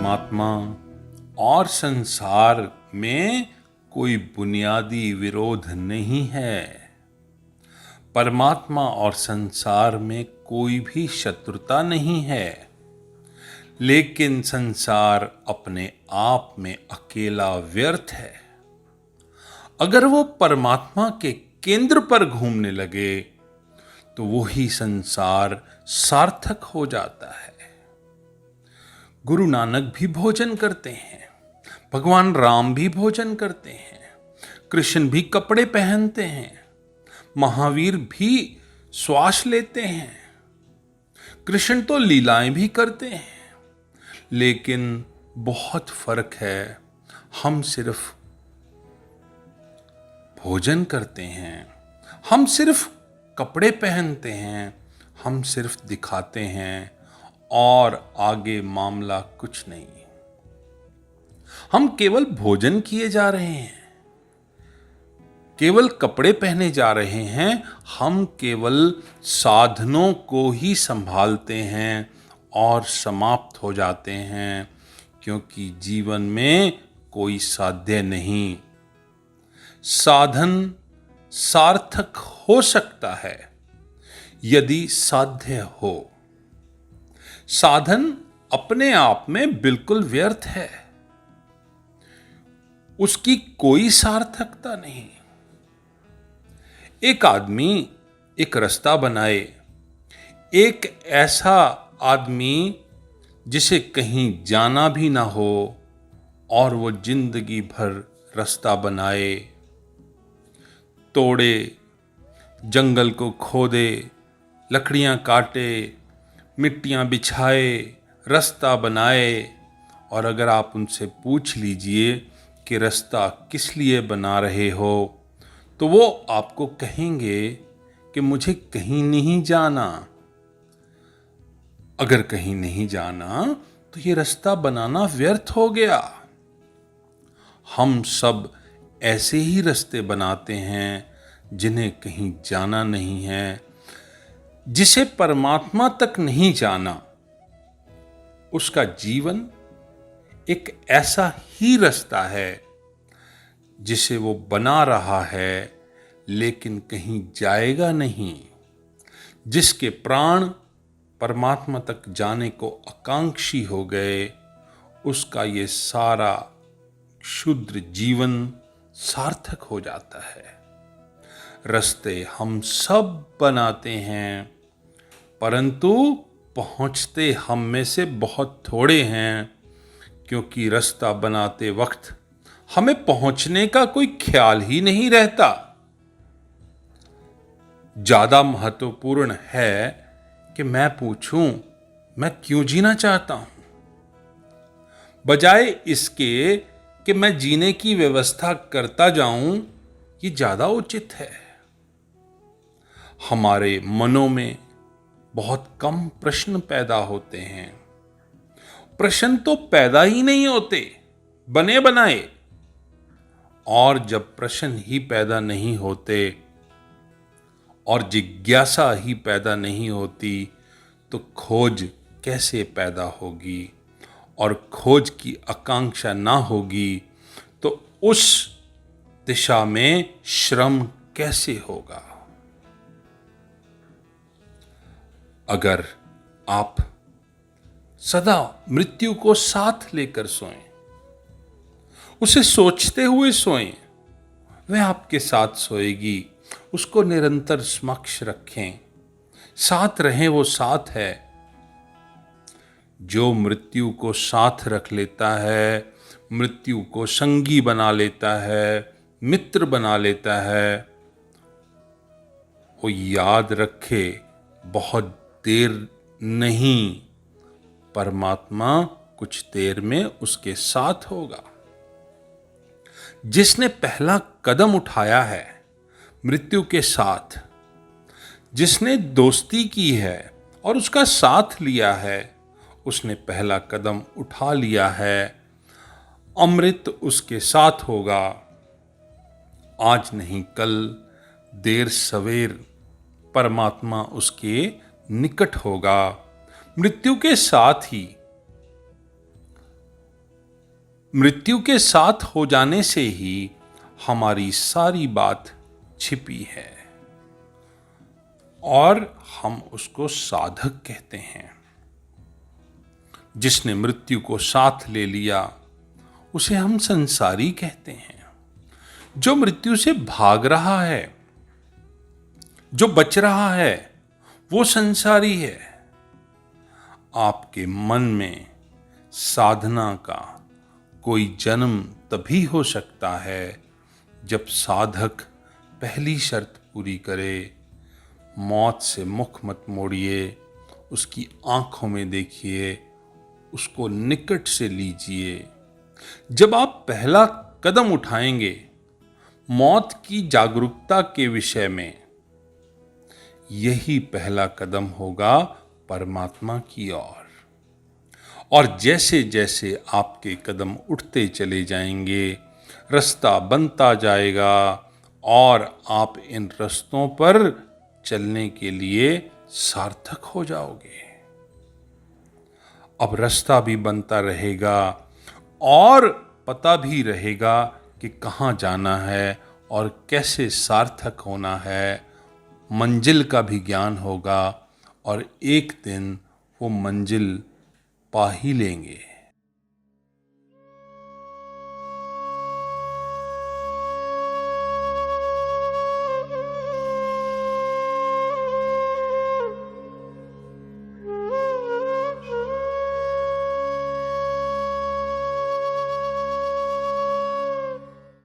परमात्मा और संसार में कोई बुनियादी विरोध नहीं है। परमात्मा और संसार में कोई भी शत्रुता नहीं है, लेकिन संसार अपने आप में अकेला व्यर्थ है। अगर वो परमात्मा के केंद्र पर घूमने लगे तो वही संसार सार्थक हो जाता है। गुरु नानक भी भोजन करते हैं, भगवान राम भी भोजन करते हैं, कृष्ण भी कपड़े पहनते हैं, महावीर भी श्वास लेते हैं, कृष्ण तो लीलाएं भी करते हैं। लेकिन बहुत फर्क है, हम सिर्फ भोजन करते हैं, हम सिर्फ कपड़े पहनते हैं, हम सिर्फ दिखाते हैं और आगे मामला कुछ नहीं। हम केवल भोजन किए जा रहे हैं, केवल कपड़े पहने जा रहे हैं, हम केवल साधनों को ही संभालते हैं और समाप्त हो जाते हैं, क्योंकि जीवन में कोई साध्य नहीं। साधन सार्थक हो सकता है यदि साध्य हो। साधन अपने आप में बिल्कुल व्यर्थ है, उसकी कोई सार्थकता नहीं। एक आदमी एक रास्ता बनाए, एक ऐसा आदमी जिसे कहीं जाना भी ना हो और वो जिंदगी भर रास्ता बनाए, तोड़े, जंगल को खोदे, लकड़ियां काटे, मिट्टियां बिछाए, रास्ता बनाए, और अगर आप उनसे पूछ लीजिए कि रास्ता किस लिए बना रहे हो, तो वो आपको कहेंगे कि मुझे कहीं नहीं जाना। अगर कहीं नहीं जाना तो ये रास्ता बनाना व्यर्थ हो गया। हम सब ऐसे ही रास्ते बनाते हैं जिन्हें कहीं जाना नहीं है। जिसे परमात्मा तक नहीं जाना, उसका जीवन एक ऐसा ही रास्ता है जिसे वो बना रहा है लेकिन कहीं जाएगा नहीं। जिसके प्राण परमात्मा तक जाने को आकांक्षी हो गए, उसका ये सारा क्षुद्र जीवन सार्थक हो जाता है। रास्ते हम सब बनाते हैं, परंतु पहुंचते हम में से बहुत थोड़े हैं, क्योंकि रास्ता बनाते वक्त हमें पहुंचने का कोई ख्याल ही नहीं रहता। ज्यादा महत्वपूर्ण है कि मैं पूछूं मैं क्यों जीना चाहता हूं, बजाय इसके कि मैं जीने की व्यवस्था करता जाऊं, ये ज्यादा उचित है। हमारे मनों में बहुत कम प्रश्न पैदा होते हैं। प्रश्न तो पैदा ही नहीं होते, बने बनाए। और जब प्रश्न ही पैदा नहीं होते और जिज्ञासा ही पैदा नहीं होती, तो खोज कैसे पैदा होगी? और खोज की आकांक्षा ना होगी तो उस दिशा में श्रम कैसे होगा? अगर आप सदा मृत्यु को साथ लेकर सोएं, उसे सोचते हुए सोएं, वह आपके साथ सोएगी। उसको निरंतर समक्ष रखें, साथ रहें, वो साथ है। जो मृत्यु को साथ रख लेता है, मृत्यु को संगी बना लेता है, मित्र बना लेता है, वो याद रखे बहुत देर नहीं, परमात्मा कुछ देर में उसके साथ होगा। जिसने पहला कदम उठाया है मृत्यु के साथ, जिसने दोस्ती की है और उसका साथ लिया है, उसने पहला कदम उठा लिया है। अमृत उसके साथ होगा। आज नहीं कल, देर सवेर परमात्मा उसके निकट होगा। मृत्यु के साथ ही मृत्यु के साथ हो जाने से ही हमारी सारी बात छिपी है और हम उसको साधक कहते हैं। जिसने मृत्यु को साथ ले लिया उसे हम संसारी कहते हैं। जो मृत्यु से भाग रहा है, जो बच रहा है, वो संसारी है। आपके मन में साधना का कोई जन्म तभी हो सकता है जब साधक पहली शर्त पूरी करे, मौत से मुख मत मोड़िए, उसकी आंखों में देखिए, उसको निकट से लीजिए। जब आप पहला कदम उठाएंगे मौत की जागरूकता के विषय में, यही पहला कदम होगा परमात्मा की ओर। और जैसे जैसे आपके कदम उठते चले जाएंगे, रास्ता बनता जाएगा और आप इन रास्तों पर चलने के लिए सार्थक हो जाओगे। अब रास्ता भी बनता रहेगा और पता भी रहेगा कि कहाँ जाना है और कैसे सार्थक होना है। मंजिल का भी ज्ञान होगा और एक दिन वो मंजिल पा ही लेंगे।